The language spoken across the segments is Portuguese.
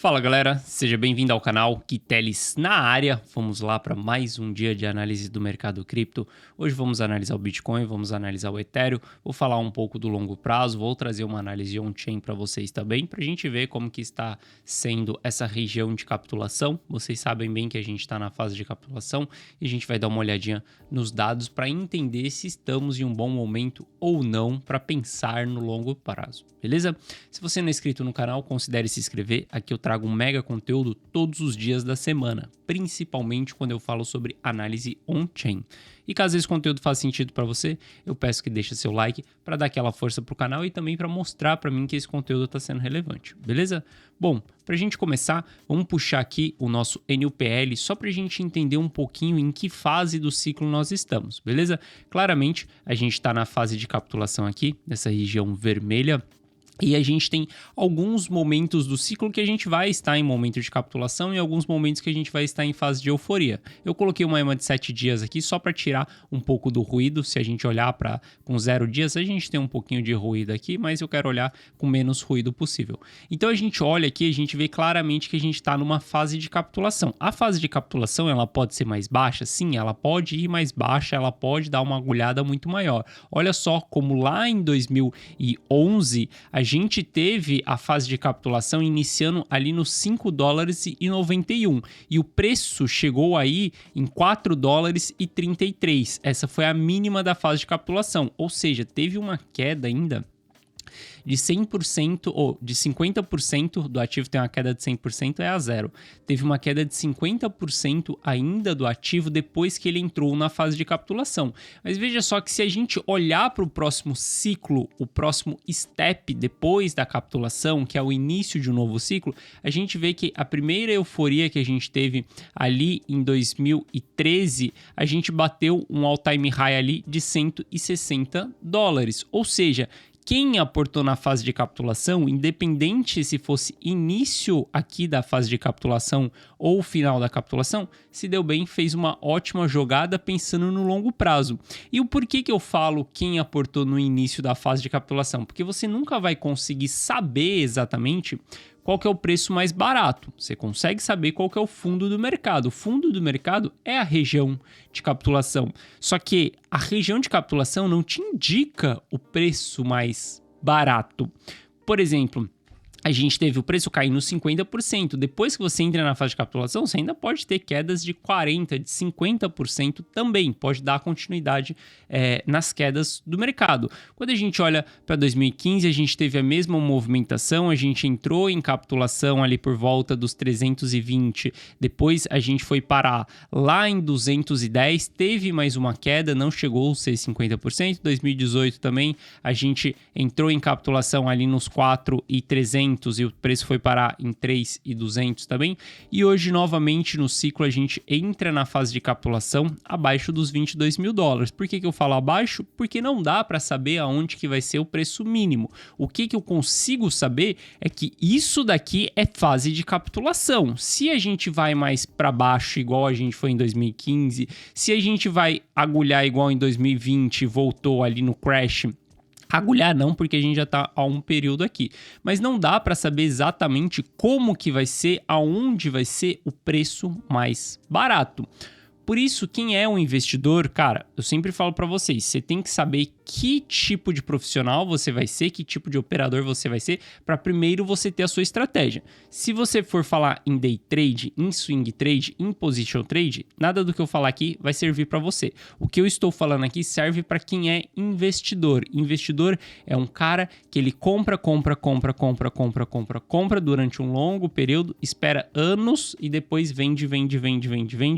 Fala galera, seja bem-vindo ao canal Quiteles na área. Vamos lá para mais um dia de análise do mercado cripto. Hoje vamos analisar o Bitcoin, vamos analisar o Ethereum, vou falar um pouco do longo prazo, vou trazer uma análise on-chain para vocês também, para a gente ver como que está sendo essa região de capitulação. Vocês sabem bem que a gente está na fase de capitulação e a gente vai dar uma olhadinha nos dados para entender se estamos em um bom momento ou não para pensar no longo prazo, beleza? Se você não é inscrito no canal, considere se inscrever. Aqui eu trago um mega conteúdo todos os dias da semana, principalmente quando eu falo sobre análise on-chain. E caso esse conteúdo faça sentido para você, eu peço que deixe seu like para dar aquela força pro canal e também para mostrar para mim que esse conteúdo está sendo relevante, beleza? Bom, para a gente começar, vamos puxar aqui o nosso NUPL só para a gente entender um pouquinho em que fase do ciclo nós estamos, beleza? Claramente, a gente está na fase de capitulação aqui, nessa região vermelha. E a gente tem alguns momentos do ciclo que a gente vai estar em momento de capitulação e alguns momentos que a gente vai estar em fase de euforia. Eu coloquei uma EMA de 7 dias aqui só para tirar um pouco do ruído. Se a gente olhar para com 0 dias, a gente tem um pouquinho de ruído aqui, mas eu quero olhar com menos ruído possível. Então a gente olha aqui, a gente vê claramente que a gente está numa fase de capitulação. A fase de capitulação, ela pode ser mais baixa? Sim, ela pode ir mais baixa, ela pode dar uma agulhada muito maior. Olha só como lá em 2011 a gente teve a fase de capitulação iniciando ali nos $5,91 e o preço chegou aí em $4,33. Essa foi a mínima da fase de capitulação, ou seja, teve uma queda ainda de 100% ou de 50% do ativo, tem uma queda de 100%, é a zero. Teve uma queda de 50% ainda do ativo depois que ele entrou na fase de capitulação. Mas veja só que se a gente olhar para o próximo ciclo, o próximo step depois da capitulação, que é o início de um novo ciclo, a gente vê que a primeira euforia que a gente teve ali em 2013, a gente bateu um all-time high ali de $160. Ou seja, quem aportou na fase de capitulação, independente se fosse início aqui da fase de capitulação ou final da capitulação, se deu bem, fez uma ótima jogada pensando no longo prazo. E o porquê que eu falo quem aportou no início da fase de capitulação? Porque você nunca vai conseguir saber exatamente qual que é o preço mais barato. Você consegue saber qual que é o fundo do mercado. O fundo do mercado é a região de capitulação. Só que a região de capitulação não te indica o preço mais barato. Por exemplo, a gente teve o preço cair nos 50%. Depois que você entra na fase de capitulação, você ainda pode ter quedas de 40%, de 50% também. Pode dar continuidade nas quedas do mercado. Quando a gente olha para 2015, a gente teve a mesma movimentação. A gente entrou em capitulação ali por volta dos 320. Depois a gente foi parar lá em 210. Teve mais uma queda, não chegou a ser 50%. 2018 também a gente entrou em capitulação ali nos 4,300. E o preço foi parar em 3.200 também. E hoje, novamente, no ciclo, a gente entra na fase de capitulação abaixo dos $22 mil. Por que eu falo abaixo? Porque não dá para saber aonde que vai ser o preço mínimo. O que eu consigo saber é que isso daqui é fase de capitulação. Se a gente vai mais para baixo, igual a gente foi em 2015, se a gente vai agulhar igual em 2020 e voltou ali no crash, agulhar não, porque a gente já está há um período aqui. Mas não dá para saber exatamente como que vai ser, aonde vai ser o preço mais barato. Por isso, quem é um investidor, cara, eu sempre falo para vocês, você tem que saber que tipo de profissional você vai ser, que tipo de operador você vai ser, para primeiro você ter a sua estratégia. Se você for falar em day trade, em swing trade, em position trade, nada do que eu falar aqui vai servir para você. O que eu estou falando aqui serve para quem é investidor. Investidor é um cara que ele compra durante um longo período, espera anos e depois vende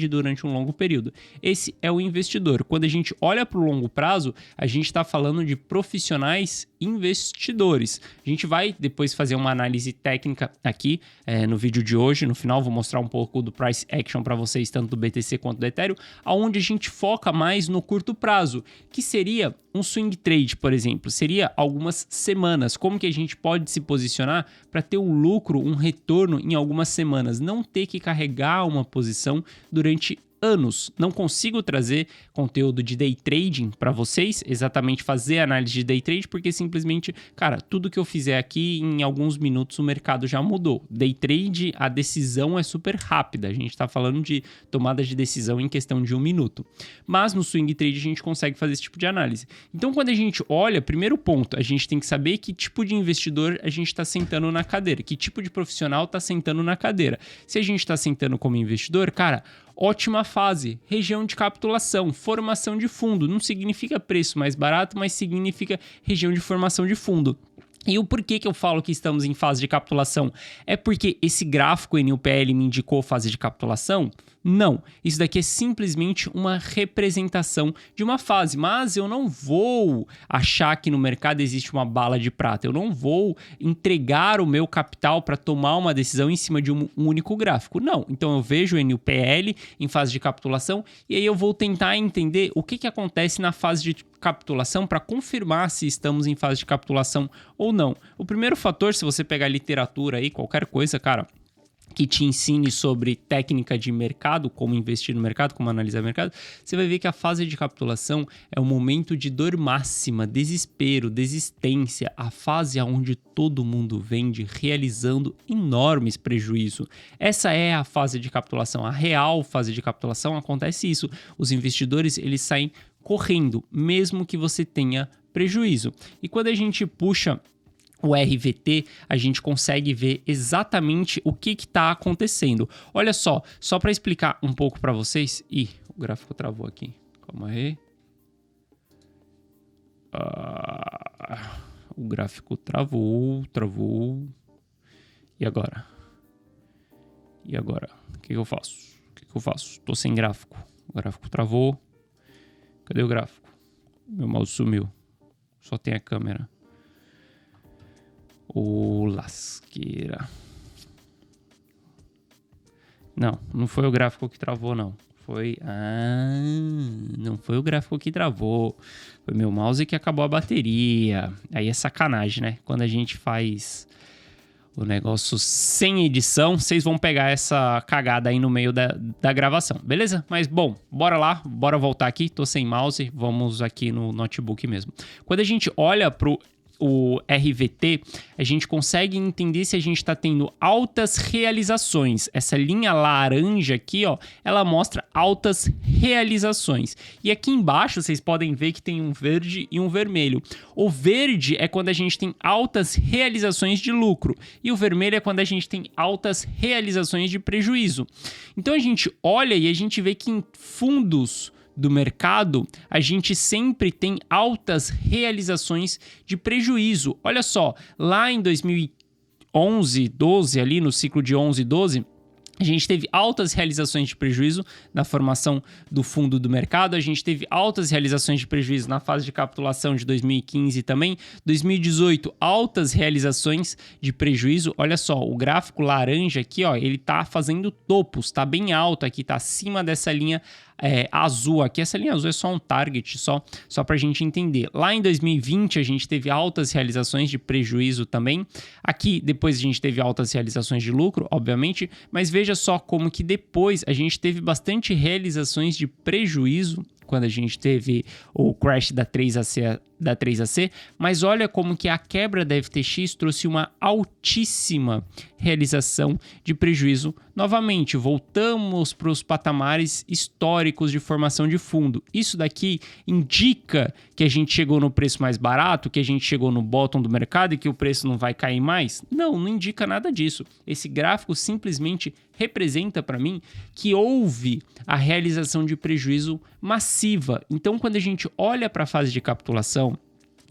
durante um longo período. Esse é o investidor. Quando a gente olha para o longo prazo, a gente está falando de profissionais investidores. A gente vai depois fazer uma análise técnica aqui no vídeo de hoje. No final vou mostrar um pouco do price action para vocês, tanto do BTC quanto do Ethereum, onde a gente foca mais no curto prazo, que seria um swing trade, por exemplo. Seria algumas semanas. Como que a gente pode se posicionar para ter um lucro, um retorno em algumas semanas? Não ter que carregar uma posição durante anos. Não consigo trazer conteúdo de day trading para vocês, exatamente fazer análise de day trade, porque simplesmente, cara, tudo que eu fizer aqui, em alguns minutos o mercado já mudou. Day trade, a decisão é super rápida, a gente está falando de tomada de decisão em questão de 1 minuto. Mas no swing trade a gente consegue fazer esse tipo de análise. Então, quando a gente olha, primeiro ponto, a gente tem que saber que tipo de investidor a gente está sentando na cadeira, que tipo de profissional está sentando na cadeira. Se a gente está sentando como investidor, cara, ótima fase, região de capitulação, formação de fundo. Não significa preço mais barato, mas significa região de formação de fundo. E o porquê que eu falo que estamos em fase de capitulação? É porque esse gráfico NUPL me indicou fase de capitulação? Não, isso daqui é simplesmente uma representação de uma fase, mas eu não vou achar que no mercado existe uma bala de prata, eu não vou entregar o meu capital para tomar uma decisão em cima de um único gráfico, não. Então eu vejo o NUPL em fase de capitulação e aí eu vou tentar entender o que acontece na fase de capitulação para confirmar se estamos em fase de capitulação ou não. O primeiro fator, se você pegar literatura aí, qualquer coisa, cara, que te ensine sobre técnica de mercado, como investir no mercado, como analisar o mercado, você vai ver que a fase de capitulação é um momento de dor máxima, desespero, desistência, a fase onde todo mundo vende realizando enormes prejuízos. Essa é a fase de capitulação, a real fase de capitulação acontece isso. Os investidores, eles saem correndo, mesmo que você tenha prejuízo. E quando a gente puxa o RVT, a gente consegue ver exatamente o que está acontecendo. Olha só para explicar um pouco para vocês. Ih, o gráfico travou aqui. Calma aí. O gráfico travou. E agora? O que eu faço? Tô sem gráfico. O gráfico travou. Cadê o gráfico? Meu mouse sumiu. Só tem a câmera. Ô, lasqueira. Não foi o gráfico que travou, não. Não foi o gráfico que travou. Foi meu mouse que acabou a bateria. Aí é sacanagem, né? Quando a gente faz o negócio sem edição, vocês vão pegar essa cagada aí no meio da gravação, beleza? Mas, bom, bora lá, bora voltar aqui. Tô sem mouse, vamos aqui no notebook mesmo. Quando a gente olha pro RVT, a gente consegue entender se a gente está tendo altas realizações. Essa linha laranja aqui, ó, ela mostra altas realizações. E aqui embaixo vocês podem ver que tem um verde e um vermelho. O verde é quando a gente tem altas realizações de lucro e o vermelho é quando a gente tem altas realizações de prejuízo. Então a gente olha e a gente vê que em fundos do mercado, a gente sempre tem altas realizações de prejuízo. Olha só, lá em 2011, 12, ali no ciclo de 11 e 12, a gente teve altas realizações de prejuízo na formação do fundo do mercado, a gente teve altas realizações de prejuízo na fase de capitulação de 2015 também, 2018, altas realizações de prejuízo. Olha só, o gráfico laranja aqui, ó, ele tá fazendo topos, tá bem alto aqui, tá acima dessa linha azul aqui. Essa linha azul é só um target, só pra gente entender. Lá em 2020 a gente teve altas realizações de prejuízo também. Aqui depois a gente teve altas realizações de lucro, obviamente, mas veja só como que depois a gente teve bastante realizações de prejuízo quando a gente teve o crash da 3AC, mas olha como que a quebra da FTX trouxe uma altíssima realização de prejuízo. Novamente, voltamos para os patamares históricos de formação de fundo. Isso daqui indica que a gente chegou no preço mais barato, que a gente chegou no bottom do mercado e que o preço não vai cair mais? Não indica nada disso. Esse gráfico simplesmente representa para mim que houve a realização de prejuízo massiva. Então, quando a gente olha para a fase de capitulação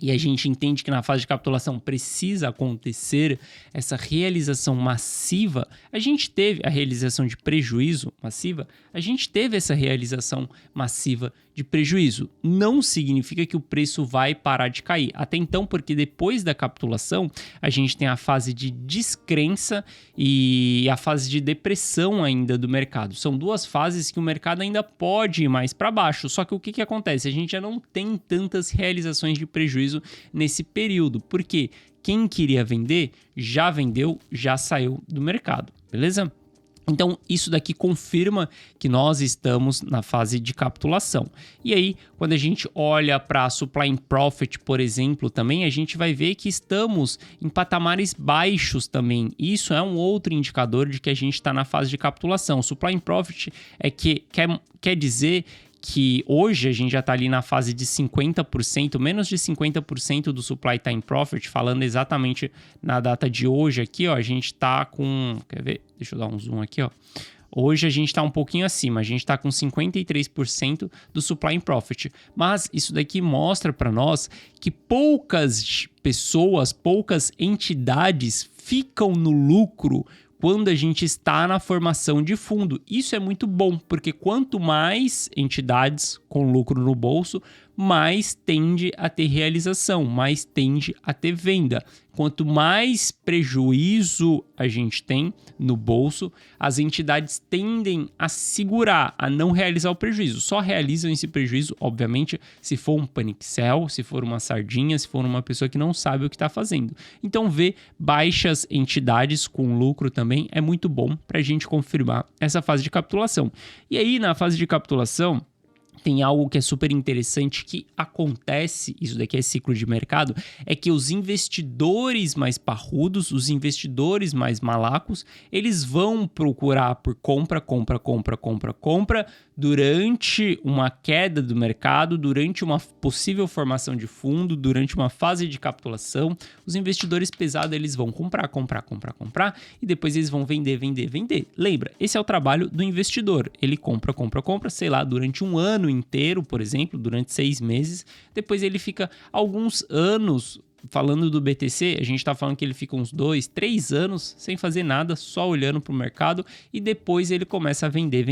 e a gente entende que na fase de capitulação precisa acontecer essa realização massiva, a gente teve a realização de prejuízo massiva, a gente teve essa realização massiva de prejuízo. Não significa que o preço vai parar de cair. Até então, porque depois da capitulação, a gente tem a fase de descrença e a fase de depressão ainda do mercado. São duas fases que o mercado ainda pode ir mais para baixo. Só que o que acontece? A gente já não tem tantas realizações de prejuízo nesse período. Porque quem queria vender, já vendeu, já saiu do mercado. Beleza? Então, isso daqui confirma que nós estamos na fase de capitulação. E aí, quando a gente olha para a Supply in Profit, por exemplo, também a gente vai ver que estamos em patamares baixos também. Isso é um outro indicador de que a gente está na fase de capitulação. Supply in Profit quer dizer que hoje a gente já está ali na fase de 50%, menos de 50% do supply está em profit, falando exatamente na data de hoje aqui, ó, a gente está com, quer ver? Deixa eu dar um zoom aqui, ó. Hoje a gente está um pouquinho acima, a gente está com 53% do supply in profit, mas isso daqui mostra para nós que poucas pessoas, poucas entidades ficam no lucro quando a gente está na formação de fundo. Isso é muito bom, porque quanto mais entidades com lucro no bolso, mais tende a ter realização, mais tende a ter venda. Quanto mais prejuízo a gente tem no bolso, as entidades tendem a segurar, a não realizar o prejuízo. Só realizam esse prejuízo, obviamente, se for um panic sell, se for uma sardinha, se for uma pessoa que não sabe o que está fazendo. Então, ver baixas entidades com lucro também é muito bom para a gente confirmar essa fase de capitulação. E aí, na fase de capitulação, tem algo que é super interessante que acontece, isso daqui é ciclo de mercado, é que os investidores mais parrudos, os investidores mais malacos, eles vão procurar por compra durante uma queda do mercado, durante uma possível formação de fundo, durante uma fase de capitulação. Os investidores pesados, eles vão comprar e depois eles vão vender. Lembra, esse é o trabalho do investidor. Ele compra, sei lá, durante um ano inteiro, por exemplo, durante 6 meses. Depois ele fica alguns anos. Falando do BTC, a gente está falando que ele fica uns 2, 3 anos sem fazer nada, só olhando para o mercado, e depois ele começa a vender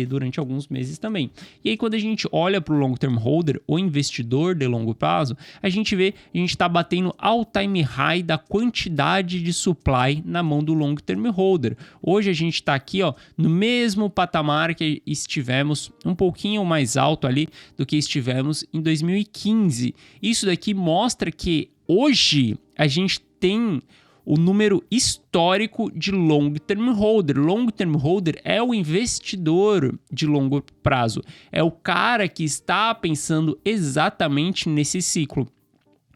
durante alguns meses também. E aí, quando a gente olha para o long term holder, o investidor de longo prazo, a gente vê, a gente está batendo all time high da quantidade de supply na mão do long term holder. Hoje a gente está aqui, ó, no mesmo patamar que estivemos, um pouquinho mais alto ali do que estivemos em 2015. Isso daqui mostra que hoje a gente tem o número histórico de long term holder. Long term holder é o investidor de longo prazo. É o cara que está pensando exatamente nesse ciclo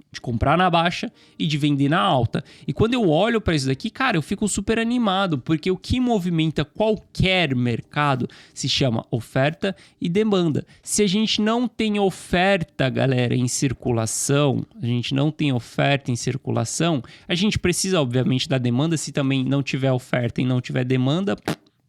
de comprar na baixa e de vender na alta. E quando eu olho para isso daqui, cara, eu fico super animado, porque o que movimenta qualquer mercado se chama oferta e demanda. Se a gente não tem oferta, galera, em circulação, a gente precisa, obviamente, da demanda. Se também não tiver oferta e não tiver demanda,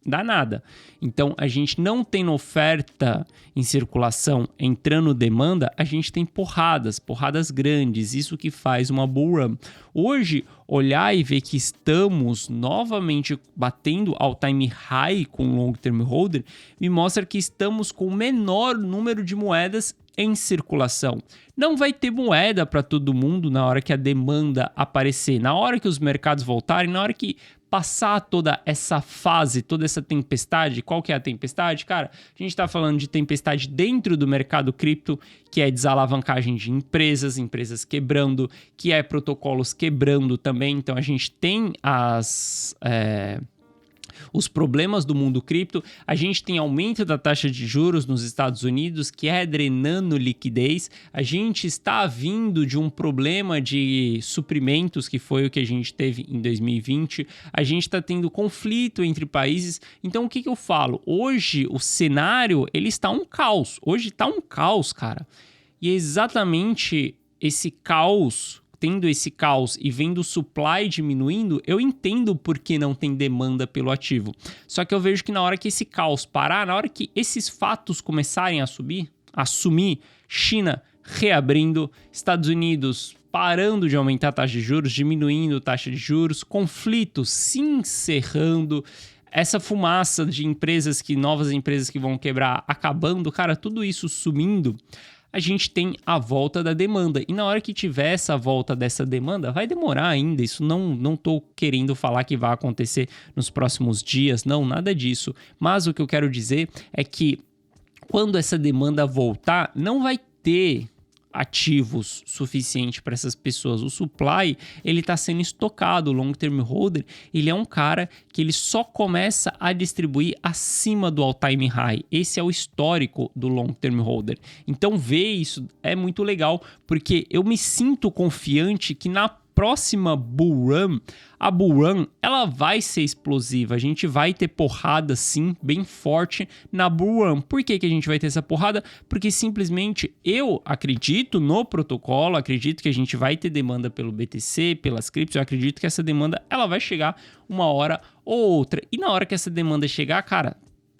dá nada. Então, a gente não tem oferta em circulação entrando demanda, a gente tem porradas grandes, isso que faz uma bull run. Hoje, olhar e ver que estamos novamente batendo all time high com long term holder, me mostra que estamos com o menor número de moedas em circulação. Não vai ter moeda para todo mundo na hora que a demanda aparecer, na hora que os mercados voltarem, na hora que passar toda essa fase, toda essa tempestade. Qual que é a tempestade? Cara, a gente está falando de tempestade dentro do mercado cripto, que é desalavancagem de empresas quebrando, que é protocolos quebrando também. Então, a gente tem os problemas do mundo cripto, a gente tem aumento da taxa de juros nos Estados Unidos, que é drenando liquidez, a gente está vindo de um problema de suprimentos, que foi o que a gente teve em 2020, a gente está tendo conflito entre países. Então, o que eu falo? Hoje, o cenário, ele está um caos. Hoje está um caos, cara. E é exatamente esse caos, tendo esse caos e vendo o supply diminuindo, eu entendo por que não tem demanda pelo ativo. Só que eu vejo que na hora que esse caos parar, na hora que esses fatos começarem a assumir, China reabrindo, Estados Unidos parando de aumentar a taxa de juros, diminuindo a taxa de juros, conflitos se encerrando, essa fumaça de novas empresas que vão quebrar acabando, cara, tudo isso sumindo, a gente tem a volta da demanda. E na hora que tiver essa volta dessa demanda, vai demorar ainda. Isso não tô querendo falar que vai acontecer nos próximos dias, não, nada disso. Mas o que eu quero dizer é que quando essa demanda voltar, não vai ter ativos suficiente para essas pessoas. O supply, ele está sendo estocado. O long term holder, ele é um cara que ele só começa a distribuir acima do all time high. Esse é o histórico do long term holder. Então ver isso é muito legal, porque eu me sinto confiante que na próxima bull run, a bull run, ela vai ser explosiva. A gente vai ter porrada, sim, bem forte na bull run. Por que a gente vai ter essa porrada? Porque simplesmente eu acredito no protocolo, acredito que a gente vai ter demanda pelo BTC, pelas criptos. Eu acredito que essa demanda, ela vai chegar uma hora ou outra. E na hora que essa demanda chegar, cara,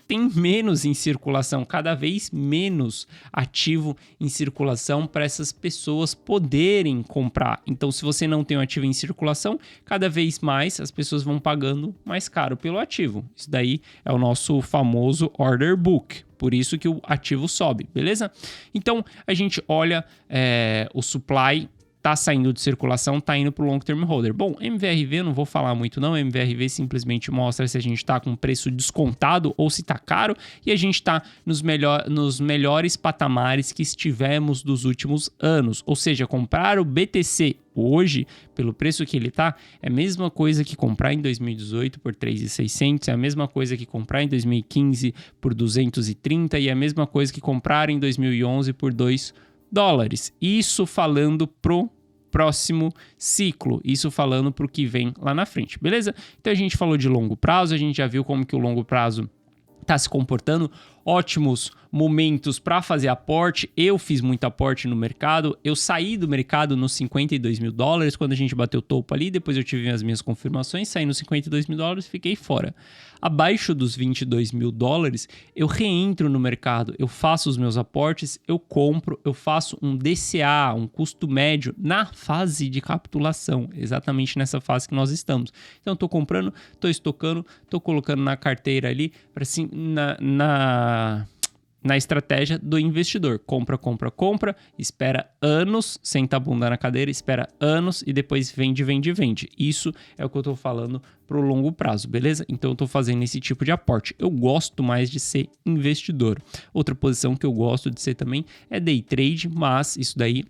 tem menos em circulação, cada vez menos ativo em circulação para essas pessoas poderem comprar. Então, se você não tem um ativo em circulação, cada vez mais as pessoas vão pagando mais caro pelo ativo. Isso daí é o nosso famoso order book. Por isso que o ativo sobe, beleza? Então, a gente olha o supply, tá saindo de circulação, tá indo pro long term holder. Bom, MVRV eu não vou falar muito não, MVRV simplesmente mostra se a gente tá com preço descontado ou se tá caro, e a gente tá nos melhores patamares que estivemos dos últimos anos. Ou seja, comprar o BTC hoje, pelo preço que ele tá, é a mesma coisa que comprar em 2018 por 3.600, é a mesma coisa que comprar em 2015 por 230 e é a mesma coisa que comprar em 2011 por $2. Isso falando pro próximo ciclo, isso falando pro que vem lá na frente, beleza? Então a gente falou de longo prazo, a gente já viu como que o longo prazo tá se comportando, ótimos momentos para fazer aporte. Eu fiz muito aporte no mercado, eu saí do mercado nos $52 mil quando a gente bateu o topo ali, depois eu tive as minhas confirmações, saí nos $52 mil e fiquei fora. Abaixo dos $22 mil, eu reentro no mercado, eu faço os meus aportes, eu compro, eu faço um DCA, um custo médio, na fase de capitulação, exatamente nessa fase que nós estamos. Então, estou comprando, estou estocando, estou colocando na carteira ali, para assim, na estratégia do investidor. Compra, espera anos, senta a bunda na cadeira, espera anos e depois vende. Isso é o que eu tô falando pro longo prazo, beleza? Então eu tô fazendo esse tipo de aporte. Eu gosto mais de ser investidor. Outra posição que eu gosto de ser também é day trade, mas isso daí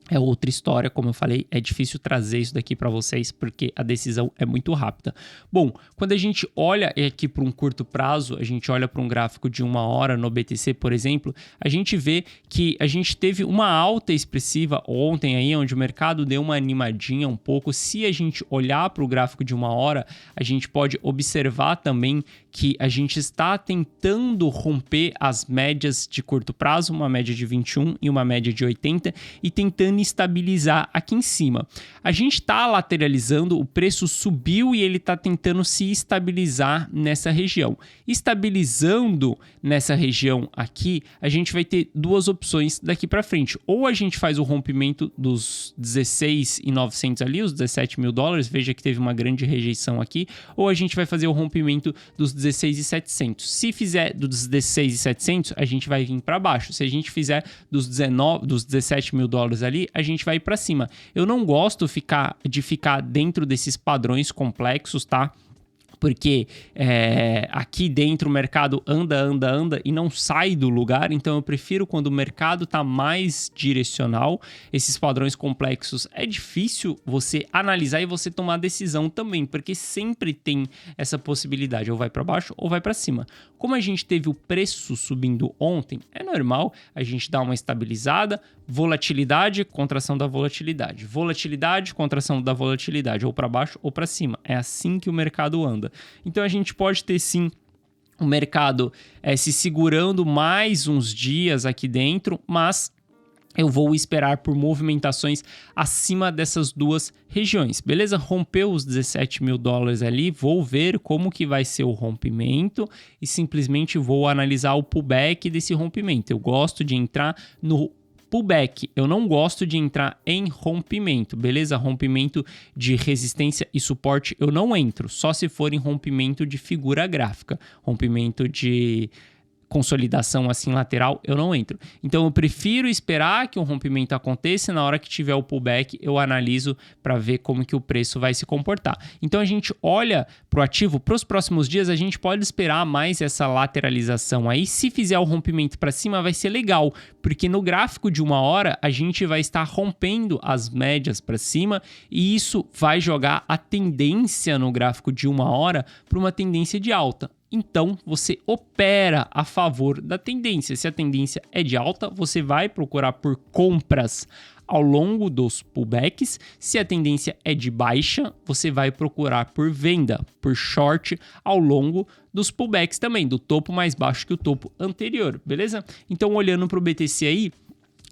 é outra história, como eu falei, é difícil trazer isso daqui para vocês porque a decisão é muito rápida. Bom, quando a gente olha aqui para um curto prazo, a gente olha para um gráfico de 1 hora no BTC, por exemplo, a gente vê que a gente teve uma alta expressiva ontem aí, onde o mercado deu uma animadinha um pouco. Se a gente olhar para o gráfico de 1 hora, a gente pode observar também que a gente está tentando romper as médias de curto prazo, uma média de 21 e uma média de 80, e tentando estabilizar aqui em cima. A gente está lateralizando, o preço subiu e ele está tentando se estabilizar nessa região. Estabilizando nessa região aqui, a gente vai ter duas opções daqui para frente. Ou a gente faz o rompimento dos 16.900 ali, os $17 mil, veja que teve uma grande rejeição aqui, ou a gente vai fazer o rompimento dos 16.700. Se fizer dos 16.700, a gente vai vir para baixo. Se a gente fizer dos 17 mil dólares ali, a gente vai para cima. Eu não gosto de ficar dentro desses padrões complexos, tá? Porque aqui dentro o mercado anda e não sai do lugar, então eu prefiro quando o mercado está mais direcional. Esses padrões complexos é difícil você analisar e você tomar decisão também, porque sempre tem essa possibilidade, ou vai para baixo ou vai para cima. Como a gente teve o preço subindo ontem, é normal a gente dar uma estabilizada, volatilidade, contração da volatilidade, contração da volatilidade, ou para baixo ou para cima. É assim que o mercado anda. Então a gente pode ter sim o mercado se segurando mais uns dias aqui dentro, mas eu vou esperar por movimentações acima dessas duas regiões, beleza? Rompeu os 17 mil dólares ali, vou ver como que vai ser o rompimento e simplesmente vou analisar o pullback desse rompimento. Eu gosto de entrar no pullback, eu não gosto de entrar em rompimento, beleza? Rompimento de resistência e suporte eu não entro, só se for em rompimento de figura gráfica, rompimento de consolidação assim lateral, eu não entro. Então eu prefiro esperar que um rompimento aconteça, na hora que tiver o pullback eu analiso para ver como que o preço vai se comportar. Então a gente olha para o ativo, para os próximos dias a gente pode esperar mais essa lateralização aí. Se fizer o rompimento para cima vai ser legal, porque no gráfico de 1 hora a gente vai estar rompendo as médias para cima e isso vai jogar a tendência no gráfico de 1 hora para uma tendência de alta. Então, você opera a favor da tendência. Se a tendência é de alta, você vai procurar por compras ao longo dos pullbacks. Se a tendência é de baixa, você vai procurar por venda, por short ao longo dos pullbacks também, do topo mais baixo que o topo anterior, beleza? Então, olhando para o BTC aí,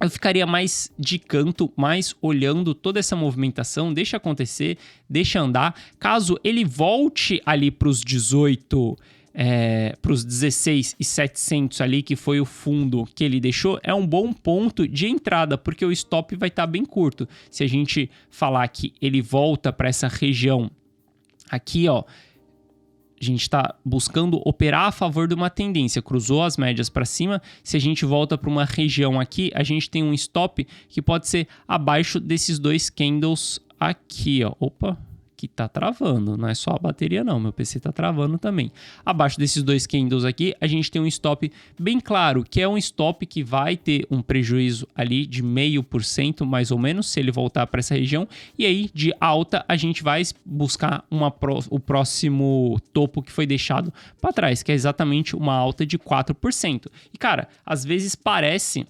eu ficaria mais de canto, mais olhando toda essa movimentação, deixa acontecer, deixa andar. Caso ele volte ali para os 18... para os 16.700 ali, que foi o fundo que ele deixou, é um bom ponto de entrada, porque o stop vai estar bem curto. Se a gente falar que ele volta para essa região aqui, ó, a gente está buscando operar a favor de uma tendência, cruzou as médias para cima. Se a gente volta para uma região aqui, a gente tem um stop que pode ser abaixo desses 2 candles aqui, ó. Opa! Que tá travando, não é só a bateria não, meu PC tá travando também. Abaixo desses 2 candles aqui, a gente tem um stop bem claro, que é um stop que vai ter um prejuízo ali de 0,5% mais ou menos, se ele voltar para essa região, e aí de alta a gente vai buscar o próximo topo que foi deixado para trás, que é exatamente uma alta de 4%. E cara, às vezes parece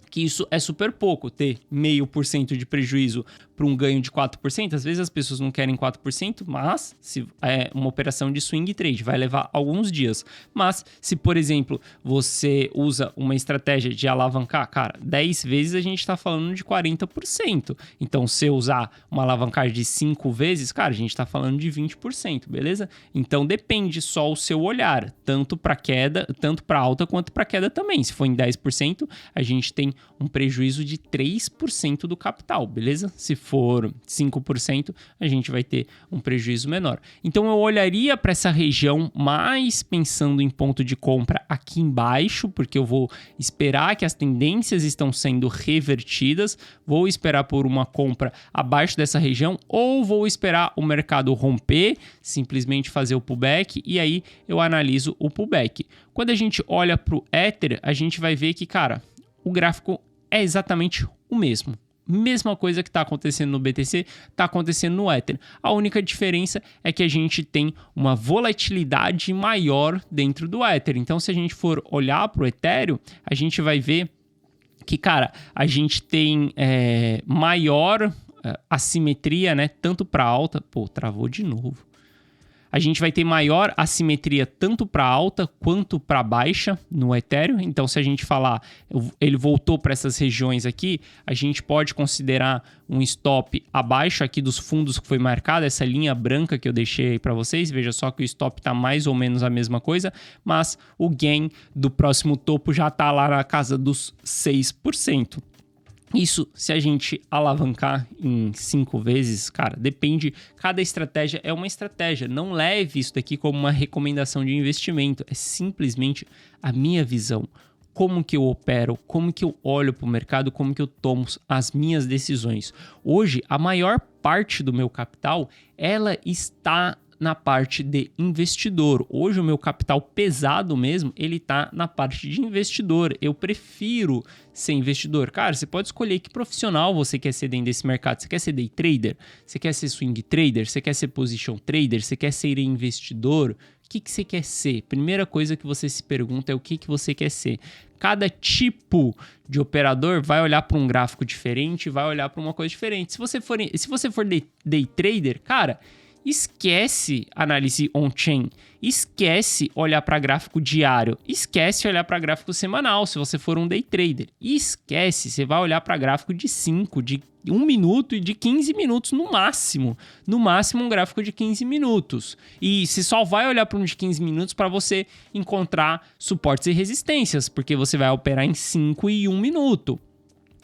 que isso é super pouco, ter 0,5% de prejuízo para um ganho de 4%. Às vezes as pessoas não querem 4%, mas se é uma operação de swing trade, vai levar alguns dias. Mas se, por exemplo, você usa uma estratégia de alavancar, cara, 10 vezes a gente está falando de 40%. Então, se eu usar uma alavancagem de 5 vezes, cara, a gente está falando de 20%, beleza? Então, depende só o seu olhar, tanto para queda, tanto para alta quanto para queda também. Se for em 10%, a gente tem um prejuízo de 3% do capital, beleza? Se for 5%, a gente vai ter um prejuízo menor. Então eu olharia para essa região mais pensando em ponto de compra aqui embaixo, porque eu vou esperar que as tendências estão sendo revertidas, vou esperar por uma compra abaixo dessa região, ou vou esperar o mercado romper, simplesmente fazer o pullback, e aí eu analiso o pullback. Quando a gente olha para o Ether, a gente vai ver que, cara, o gráfico é exatamente o mesmo. Mesma coisa que está acontecendo no BTC, está acontecendo no Ether. A única diferença é que a gente tem uma volatilidade maior dentro do Ether. Então, se a gente for olhar para o Ethereum, a gente vai ver que, cara, a gente tem maior assimetria, né? Tanto para alta... Pô, travou de novo. A gente vai ter maior assimetria tanto para alta quanto para baixa no Ethereum. Então, se a gente falar, ele voltou para essas regiões aqui, a gente pode considerar um stop abaixo aqui dos fundos que foi marcado, essa linha branca que eu deixei aí para vocês. Veja só que o stop está mais ou menos a mesma coisa, mas o gain do próximo topo já está lá na casa dos 6%. Isso, se a gente alavancar em 5 vezes, cara, depende, cada estratégia é uma estratégia. Não leve isso daqui como uma recomendação de investimento, é simplesmente a minha visão. Como que eu opero, como que eu olho para o mercado, como que eu tomo as minhas decisões. Hoje, a maior parte do meu capital, ela está na parte de investidor. Hoje o meu capital pesado mesmo, ele tá na parte de investidor. Eu prefiro ser investidor. Cara, você pode escolher que profissional você quer ser dentro desse mercado. Você quer ser day trader? Você quer ser swing trader? Você quer ser position trader? Você quer ser investidor? O que você quer ser? Primeira coisa que você se pergunta é o que você quer ser. Cada tipo de operador vai olhar para um gráfico diferente, vai olhar para uma coisa diferente. Se você for day trader, cara, esquece análise on-chain, esquece olhar para gráfico diário, esquece olhar para gráfico semanal se você for um day trader. Esquece, você vai olhar para gráfico de 5, de 1 minuto e de 15 minutos no máximo. No máximo um gráfico de 15 minutos. E você só vai olhar para um de 15 minutos para você encontrar suportes e resistências, porque você vai operar em 5 e 1 minuto.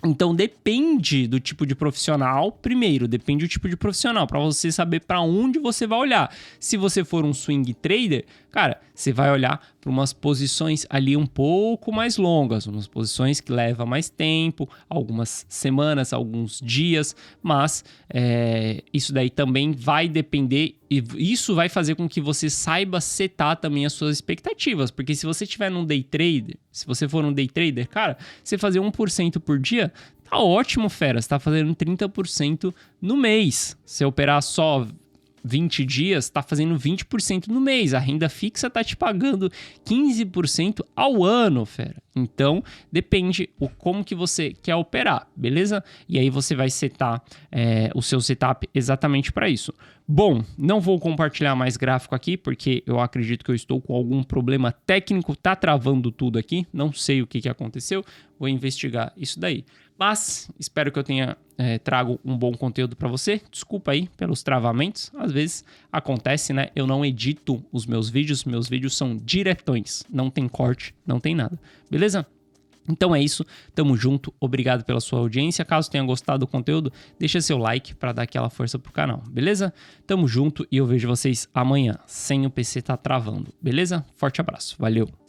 Então depende do tipo de profissional. Primeiro, depende do tipo de profissional para você saber para onde você vai olhar. Se você for um swing trader, cara, você vai olhar para umas posições ali um pouco mais longas, umas posições que levam mais tempo, algumas semanas, alguns dias, mas isso daí também vai depender e isso vai fazer com que você saiba setar também as suas expectativas, porque se você tiver num day trader, se você for um day trader, cara, você fazer 1% por dia, tá ótimo, fera, você tá fazendo 30% no mês. Se operar só 20 dias, tá fazendo 20% no mês. A renda fixa tá te pagando 15% ao ano, fera. Então, depende como que você quer operar, beleza? E aí você vai setar o seu setup exatamente para isso. Bom, não vou compartilhar mais gráfico aqui, porque eu acredito que eu estou com algum problema técnico, tá travando tudo aqui, não sei o que aconteceu, vou investigar isso daí. Mas espero que eu tenha trago um bom conteúdo para você. Desculpa aí pelos travamentos, às vezes acontece, né? Eu não edito os meus vídeos são diretões, não tem corte, não tem nada, beleza? Então é isso, tamo junto, obrigado pela sua audiência. Caso tenha gostado do conteúdo, deixa seu like para dar aquela força pro canal, beleza? Tamo junto e eu vejo vocês amanhã, sem o PC tá travando, beleza? Forte abraço, valeu!